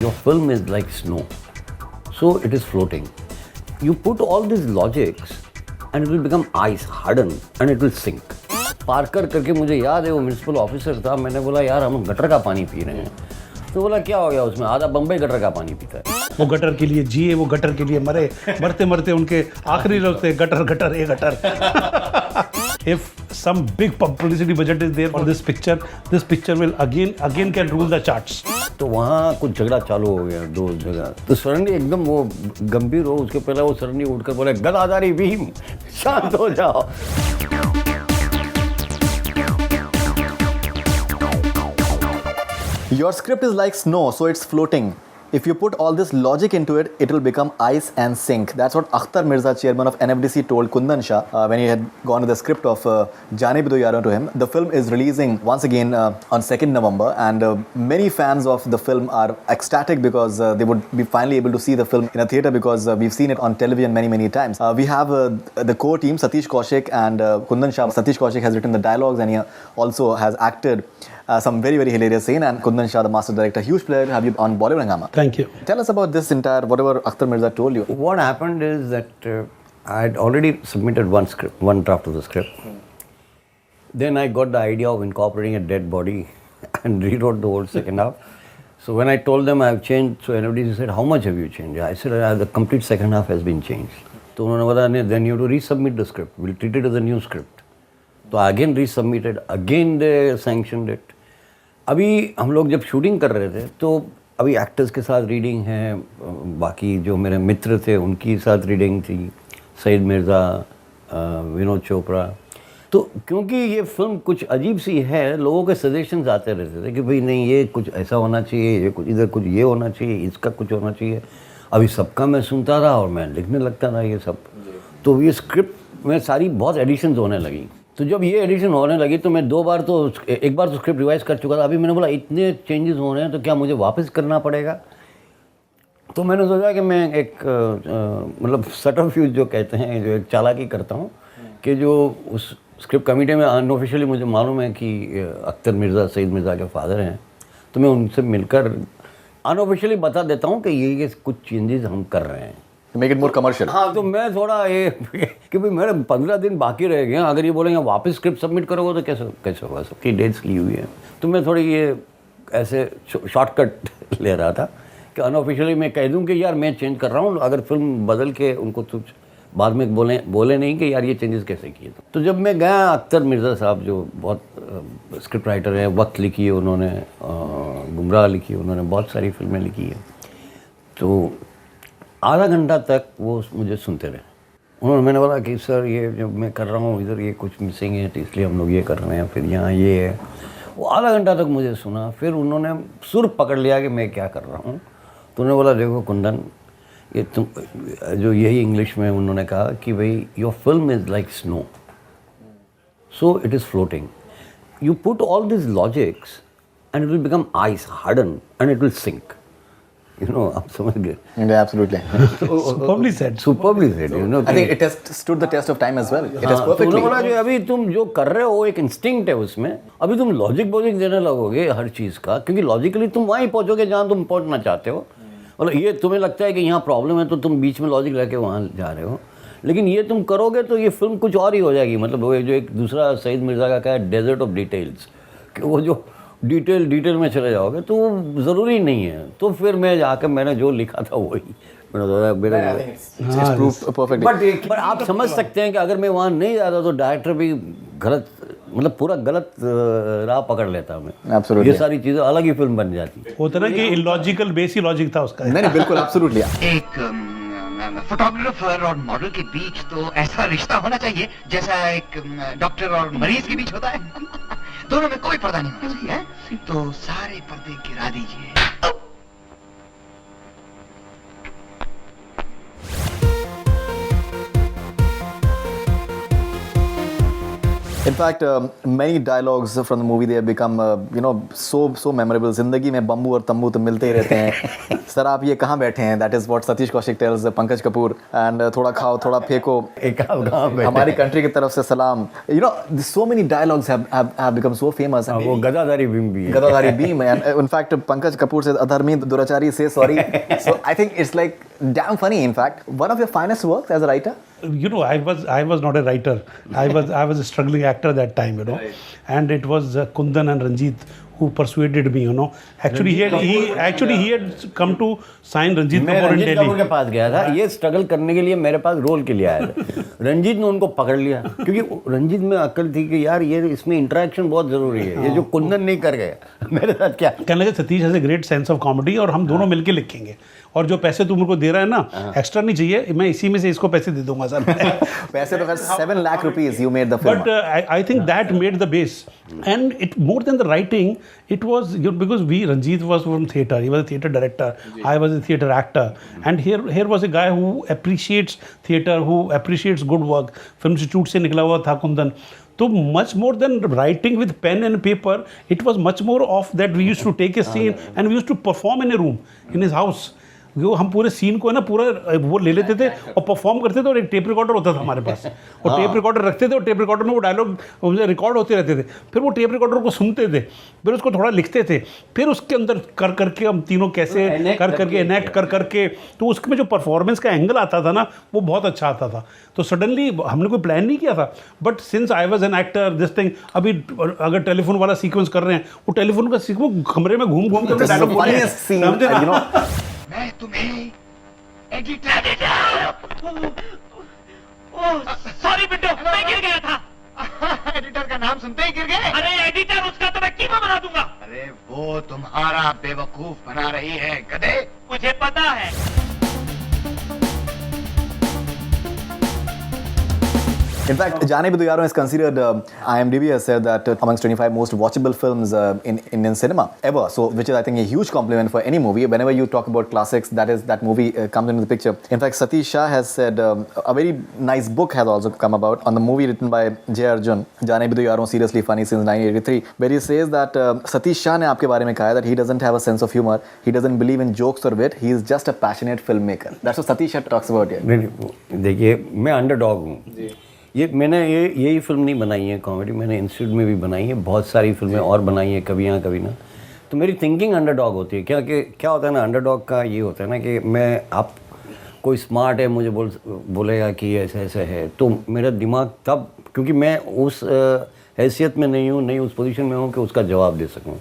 your film is like snow, so it is floating. You put all these logics and it will become ice, harden and it will sink. Parker करके मुझे याद है वो municipal officer था, मैंने बोला यार हम गटर का पानी पी रहे हैं, तो बोला क्या हो गया उसमें, आधा बम्बई गटर का पानी पीता है. वो गटर के लिए जिए, वो गटर के लिए मरे, मरते मरते उनके आखिरी लोग थे gutter gutter A gutter. If some big publicity budget is there for this picture will again can rule the charts. तो वहाँ कुछ झगड़ा चालू हो गया दो जगह. तो सडनली एकदम वो गंभीर हो, उसके पहले वो सडनली उठकर बोले गदाधारी भीम शांत हो जाओ. Your script is like snow, so it's floating. If you put all this logic into it, it will become ice and sink. That's what Akhtar Mirza, chairman of NFDC, told Kundan Shah when he had gone to the script of Jaane Bhi Do Yaaron to him. The film is releasing once again on 2nd November, and many fans of the film are ecstatic because they would be finally able to see the film in a theatre, because we've seen it on television many times. We have the core team, Satish Kaushik and Kundan Shah. Satish Kaushik has written the dialogues and he also has acted some very hilarious scene, and Kundan Shah, the master director, huge pleasure to have you on Bollywood Hungama. Thank you. Tell us about this entire, whatever Akhtar Mirza told you. What happened is that I had already submitted one draft of the script. Then I got the idea of incorporating a dead body and rewrote the whole second half. So when I told them I have changed, so everybody said, how much have you changed? I said, the complete second half has been changed. So उन्होंने बताया, then you have to resubmit the script. We'll treat it as a new script. So I again resubmitted, again they sanctioned it. अभी हम लोग जब shooting कर रहे थे तो अभी एक्टर्स के साथ रीडिंग है, बाकी जो मेरे मित्र थे उनकी साथ रीडिंग थी, सईद मिर्ज़ा, विनोद चोपड़ा. तो क्योंकि ये फिल्म कुछ अजीब सी है, लोगों के सजेशंस आते रहते थे कि भाई नहीं ये कुछ ऐसा होना चाहिए, ये कुछ इधर कुछ ये होना चाहिए, इसका कुछ होना चाहिए. अभी सबका मैं सुनता रहा और मैं लिखने लगता था ये सब. तो ये स्क्रिप्ट में सारी बहुत एडिशंस होने लगी. तो जब ये एडिशन होने लगी तो मैं एक बार तो स्क्रिप्ट रिवाइज कर चुका था. अभी मैंने बोला इतने चेंजेस हो रहे हैं तो क्या मुझे वापस करना पड़ेगा. तो मैंने सोचा कि मैं एक मतलब सटरफ्यूज जो कहते हैं, जो एक चालाकी करता हूँ कि जो उस स्क्रिप्ट कमेटी में अनऑफिशियली मुझे मालूम है कि अख्तर मिर्ज़ा सईद मिर्ज़ा के फादर हैं, तो मैं उनसे मिलकर अनऑफिशियली बता देता हूँ कि ये कुछ चेंजेस हम कर रहे हैं. Make it more commercial. हाँ, तो मैं थोड़ा ये कि भाई मेरे 15 दिन बाकी रह गए, अगर ये बोलेंगे वापस स्क्रिप्ट सबमिट करोगे तो कैसे होगा, सबकी डेट्स ली हुई है. तो मैं थोड़ी ये ऐसे शॉर्टकट ले रहा था कि अनऑफिशियली मैं कह दूं कि यार मैं चेंज कर रहा हूँ, अगर फिल्म बदल के उनको कुछ बाद में बोले नहीं कि यार ये चेंजेस कैसे किए. तो जब मैं गया, अख्तर मिर्ज़ा साहब जो बहुत स्क्रिप्ट राइटर हैं, वक्त लिखी है उन्होंने, गुमराह लिखी है उन्होंने, बहुत सारी फिल्में लिखी है. तो आधा घंटा तक वो मुझे सुनते रहे. मैंने बोला कि सर ये जो मैं कर रहा हूँ इधर ये कुछ मिसिंग है, तो इसलिए हम लोग ये कर रहे हैं, फिर यहाँ ये है. वो आधा घंटा तक मुझे सुना, फिर उन्होंने सुर पकड़ लिया कि मैं क्या कर रहा हूँ. तो उन्होंने बोला देखो कुंदन, ये तुम जो यही इंग्लिश में उन्होंने कहा कि भाई your film is like snow, so it is floating. You put all this logics and it will become ice, harden and it will sink. You know, आप समझ गए. Yeah, absolutely. Superbly said. You know. I think it has stood the test of time as well. It has perfectly. बोला कि अभी तुम जो कर रहे हो एक इंस्टिंक्ट है उसमें, अभी तुम लॉजिक देने लगोगे हर चीज़ का, क्योंकि लॉजिकली तुम वहीं पहुँचोगे जहाँ तुम पहुँचना चाहते हो. मतलब ये तुम्हें लगता है कि यहाँ प्रॉब्लम है तो तुम बीच में लॉजिक लेके वहाँ जा रहे हो, लेकिन ये तुम करोगे तो ये फिल्म कुछ और ही हो जाएगी. मतलब वो जो एक दूसरा सईद मिर्ज़ा का क्या है, डेजर्ट ऑफ डिटेल्स, कि वो जो डिटेल में चले जाओगे तो वो ज़रूरी नहीं है. तो फिर मैं जाकर मैंने जो लिखा था वही बट आप समझ सकते हैं कि अगर मैं वहाँ नहीं जाता तो डायरेक्टर भी गलत, मतलब पूरा गलत राह पकड़ लेता मैं. Absolutely. ये सारी चीज़ें अलग ही फिल्म बन जाती. होता ना कि इलॉजिकल बेसी लॉजिक था उसका. नहीं बिल्कुल एब्सोल्युटली. एक फोटोग्राफर और मॉडल के बीच तो ऐसा रिश्ता होना चाहिए जैसा एक डॉक्टर और मरीज के बीच होता है. दोनों में कोई पर्दा नहीं होना चाहिए, तो सारे पर्दे गिरा दीजिए. In fact, many dialogues from the movie they have become, so memorable. जिंदगी में बम्बू और तम्बू तो मिलते ही रहते हैं. सर आप ये कहाँ बैठे हैं? That is what Satish Kaushik tells Pankaj Kapoor. And थोड़ा खाओ, थोड़ा फेंको. एक आप कहाँ बैठे? हमारी कंट्री की तरफ से सलाम. So many dialogues have become so famous. वो गदाधारी भीम भी है. Gadadhari Beam, and in fact, Pankaj Kapoor says, Adharmi Durachari says sorry. So I think it's like damn funny. In fact, one of your finest works as a writer. You know, I was not a writer. I was a struggling actor that time, you know, and it was Kundan and Ranjit who persuaded me, you know. Actually, he had come to sign Ranjit मैं Kapoor in Ranjit Kapoor के Delhi. पास गया था ये struggle करने के लिए मेरे पास role के लिए आया था. रंजीत ने उनको पकड़ लिया क्योंकि रंजीत में अक्ल थी कि यार ये इसमें इंटरेक्शन बहुत जरूरी है. ये जो कुंदन नहीं कर गया मेरे साथ क्या. कहने लगे Satish has a great sense of comedy और हम दोनों मिलके लिखेंगे और जो पैसे तुम उनको दे रहा है ना एक्स्ट्रा नहीं चाहिए मैं इसी में से इसको पैसे दे दूंगा सर. पैसे तो खैर 7 lakh rupees you made the film. But I think that made the base, and it more than the writing, it was because Ranjit was from theatre. He was a theatre director. I was a theatre actor, and here was a guy who appreciates theatre, who appreciates good work. Film Institute से निकला हुआ था Kundan. So much more than writing with pen and paper, it was much more of that we used to take a scene and we used to perform in a room in his house. वो हम पूरे scene को है ना पूरा वो ले लेते थे और परफॉर्म करते थे और एक टेप रिकॉर्डर होता था हमारे पास और टेप रिकॉर्डर रखते थे और टेप रिकॉर्डर में वो डायलॉग रिकॉर्ड होते रहते थे. फिर वो टेप रिकॉर्डर को सुनते थे फिर उसको थोड़ा लिखते थे फिर उसके अंदर कर करके हम तीनों कैसे कर करके इनेक्ट कर करके तो उसमें जो परफॉर्मेंस का एंगल आता था ना वो बहुत अच्छा आता था. तो सडनली हमने कोई प्लान नहीं किया था but since I was an actor this thing अभी अगर टेलीफोन वाला सीक्वेंस कर रहे हैं वो टेलीफोन का सीक्वेंस कमरे में घूम घूम कर डायलॉग बोल रहे हैं. मैं तुम्हें एडिटर दे सॉरी बिट्टू मैं गिर गया था. एडिटर का नाम सुनते ही गिर गए. अरे एडिटर उसका तो मैं कीमा बना दूंगा. अरे वो तुम्हारा बेवकूफ बना रही है गधे. मुझे पता है. In fact, Jaane Bhi Do Yaaron is considered, IMDb has said that amongst 25 most watchable films in Indian cinema ever. So, which is I think a huge compliment for any movie. Whenever you talk about classics, that movie comes into the picture. In fact, Satish Shah has said a very nice book has also come about on the movie written by J. Arjun, Jaane Bhi Do Yaaron, seriously funny since 1983, where he says that Satish Shah ने आपके बारे में कहा है that he doesn't have a sense of humor, he doesn't believe in jokes or wit, he is just a passionate filmmaker. That's what Satish Shah talks about here. नहीं देखिए मैं underdog हूँ. ये मैंने यही फिल्म नहीं बनाई है कॉमेडी. मैंने इंस्टीट्यूट में भी बनाई है बहुत सारी फिल्में और बनाई हैं कभी यहाँ कभी ना. तो मेरी थिंकिंग अंडरडॉग होती है क्या होता है ना अंडरडॉग का ये होता है ना कि मैं आप कोई स्मार्ट है मुझे बोलेगा कि ऐसे ऐसे है तो मेरा दिमाग तब क्योंकि मैं उस हैसियत में नहीं हूँ नहीं उस पोजीशन में हूँ कि उसका जवाब दे सकूँ.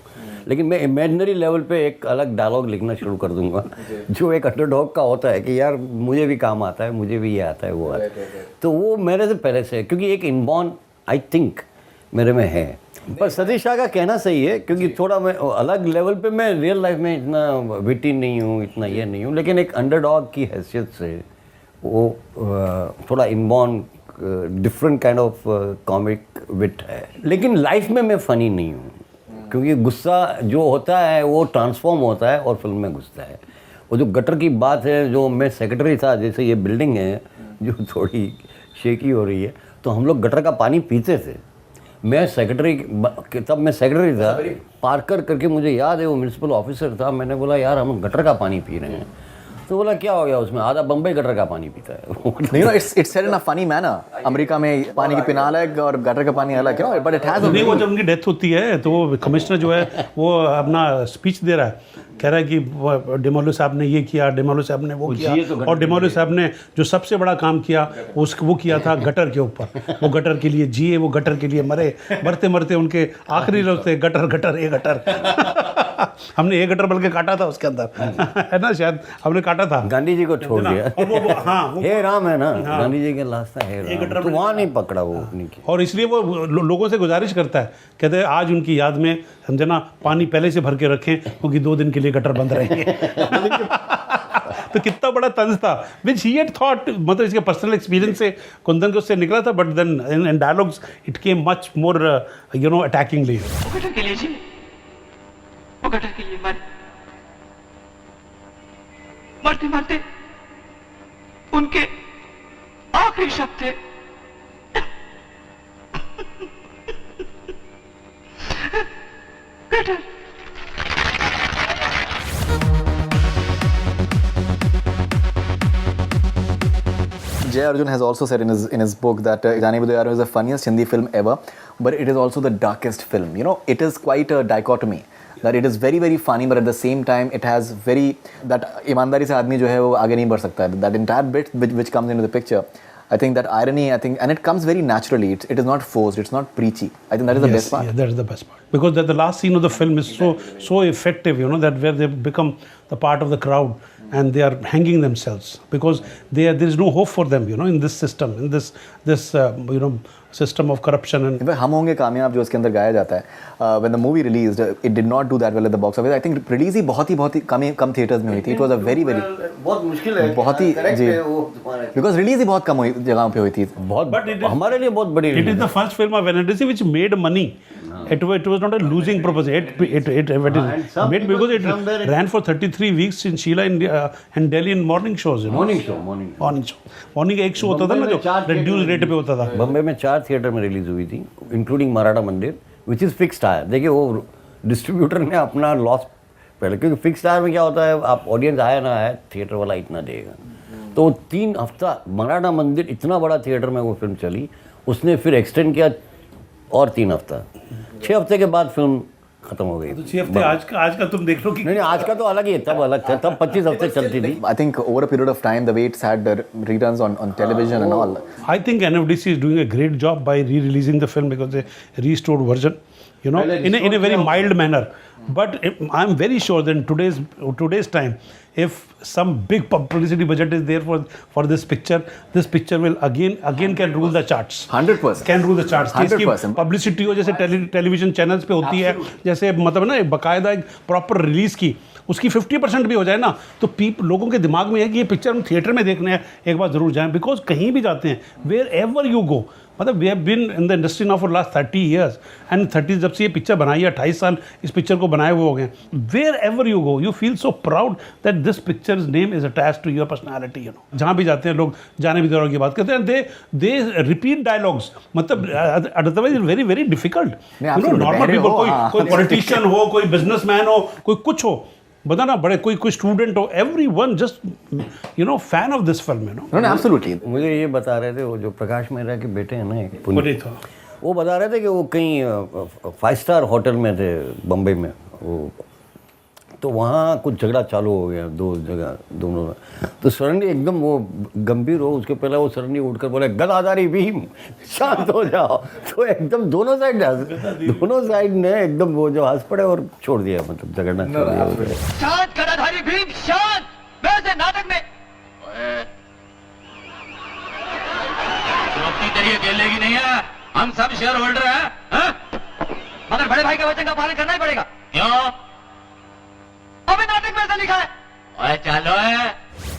लेकिन मैं इमेजिनरी लेवल पे एक अलग डायलॉग लिखना शुरू कर दूंगा जो एक अंडरडॉग का होता है कि यार मुझे भी काम आता है मुझे भी ये आता है वो आता है. तो वो मेरे से पहले से है क्योंकि एक इनबॉर्न आई थिंक मेरे में है. पर सतीश शाह का कहना सही है क्योंकि थोड़ा मैं अलग लेवल पे मैं रियल लाइफ में इतना विटी नहीं हूँ इतना ये नहीं हूँ लेकिन एक अंडरडॉग की हैसियत से वो थोड़ा inborn different kind of comic wit है. लेकिन लाइफ में मैं फ़नी नहीं हूँ क्योंकि गुस्सा जो होता है वो ट्रांसफॉर्म होता है और फिल्म में घुसता है. वो जो गटर की बात है जो मैं सेक्रेटरी था जैसे ये बिल्डिंग है जो थोड़ी शेकी हो रही है तो हम लोग गटर का पानी पीते थे. मैं सेक्रेटरी तब मैं सेक्रेटरी था पार्कर करके मुझे याद है वो म्यूनसिपल ऑफिसर था. मैंने बोला यार हम गटर का पानी पी रहे हैं तो बोला क्या हो गया उसमें आधा बम्बई गटर का पानी पीता है. It's said in a funny manner. America में पानी की पिना अलग और गटर का पानी अलग क्यों बट इट हैज नहीं वो जब उनकी डेथ होती है तो वो कमिश्नर जो है वो अपना स्पीच दे रहा है कह रहा है कि डेमोलो साहब ने ये किया डेमोलो साहब ने वो किया और डेमोलो साहब ने जो सबसे बड़ा काम किया वो किया था गटर के ऊपर. वो गटर के लिए जिए वो गटर के लिए मरे मरते मरते उनके आखिरी लफ्ज़ थे गटर गटर ए गटर. हमने ए गटर बल्कि काटा था उसके अंदर है ना शायद हमने काटा था. गांधी जी को छोड़ दिया. हाँ हे राम है ना गांधी जी के लास्ट था हे राम तो वहाँ नहीं पकड़ा वो अपनी और इसलिए वो लोगों से गुजारिश करता है कहते हैं आज उनकी याद में समझे ना पानी पहले से भर के रखें क्योंकि 2 दिन के लिए गटर बंद रहेंगे. तो कितना बड़ा तंज था विच ही हैड थॉट मतलब इसके पर्सनल एक्सपीरियंस से कुंदन को उससे निकला था but then in dialogues it came much more attackingly. वो गटर के लिए जी वो गटर के लिए मरते मरते उनके आखिरी शब्द थे gutter. Jay Arjun has also said in his book that Jaane Bhi Do Yaaro is the funniest Hindi film ever, but it is also the darkest film. You know, it is quite a dichotomy. That it is very very funny, but at the same time it has very that ईमानदारी से आदमी जो है वो आगे नहीं बढ़ सकता है. That entire bit which comes into the picture, I think that irony, and it comes very naturally. It is not forced. It's not preachy. I think that is the best part. Yeah, that is the best part. Because the last scene of the film is so effective, you know, that where they become the part of the crowd and they are hanging themselves because there is no hope for them, you know, in this system, in this you know, system of corruption. And हम होंगे कामयाब जो इसके अंदर गाया जाता है, when the movie released, it did not do that well at the box office. I think release ही बहुत ही कम theaters में हुई थी. It was a very बहुत मुश्किल है, बहुत ही जी, because release ही बहुत कम जगहों पे हुई थी. बहुत हमारे लिए बहुत बड़ी. it is the first film of NDC which made money. It was not a losing proposition. It made because it ran for 33 weeks in Sheila and Delhi in morning shows. You know? Morning show. Morning एक show होता था ना जो reduced rate पे होता था. बम्बई में 4 theatre में रिलीज हुई थी, इंक्लूडिंग मराठा मंदिर, विच इज़ फिक्स्ड टायर. देखिए वो डिस्ट्रीब्यूटर ने अपना लॉस पहले, क्योंकि फिक्स टायर में क्या होता है, आप ऑडियंस आया ना आया, थिएटर वाला इतना देगा. तो 3 हफ्ता मराठा मंदिर इतना बड़ा थिएटर में वो फिल्म चली, उसने फिर एक्सटेंड किया और 3 हफ्ता. 6 हफ्ते के बाद फिल्म खत्म हो गई. 6 हफ्ते आज का तुम देख लो कि नहीं आज का तो अलग ही है, तब अलग था, तब 25 हफ्ते चलती थी. I think over a period of time the way it's had the reruns on television and all. I think NFDC is doing a great job by re-releasing the film because they restored version, you know, in a very mild manner. But I'm very sure that in today's time, if some big publicity budget is there for this picture will again can rule the charts. 100%. Can rule the charts. 100%. Publicity हो जैसे television channels पे होती है, जैसे मतलब ना बाकायदा एक प्रॉपर रिलीज की उसकी 50% भी हो जाए ना, तो लोगों के दिमाग में है कि ये पिक्चर हम थिएटर में देखने हैं, एक बार जरूर जाएं. बिकॉज कहीं भी जाते हैं, वेयर एवर यू गो, मतलब we have been in the industry now for last 30 years and 30 जब से ये पिक्चर बनाई है, 28 साल इस पिक्चर को बनाए हुए हो गए. Wherever you go you feel so proud that this picture's name is attached to your personality. You know, जहाँ भी जाते हैं लोग जाने भी दौरान की बात करते हैं, दे रिपीट डायलॉग्स, मतलब otherwise very very difficult. You know, normal people, कोई पॉलिटिशियन हो, कोई बिजनेसमैन हो, कोई कुछ हो, बताना बड़े कोई स्टूडेंट हो, everyone just you know fan of this film. You know, absolutely. मुझे ये बता रहे थे वो जो प्रकाश मेहरा के बेटे हैं ना, एक पुनीत, वो बता रहे थे कि वो कहीं 5 स्टार होटल में थे बम्बई में, वो तो वहाँ कुछ झगड़ा चालू हो गया दोनों में. तो सडनली एकदम वो गंभीर हो, उसके पहले वो सडनली उठकर बोले गदाधारी भीम शांत हो जाओ. तो एकदम दोनों साइड ने एकदम वो जो हंस पड़े और छोड़ दिया, मतलब झगड़ना छोड़ दिया. शांत गदाधारी भीम शांत. वैसे नाटक में अपनी तेरी अकेले की नहीं है, हम सब शेयर होल्डर हैं. मगर बड़े भाई के वचन का पालन करना ही पड़ेगा. क्यों? अभी नाटक में ऐसा लिखा है. ओए चलो है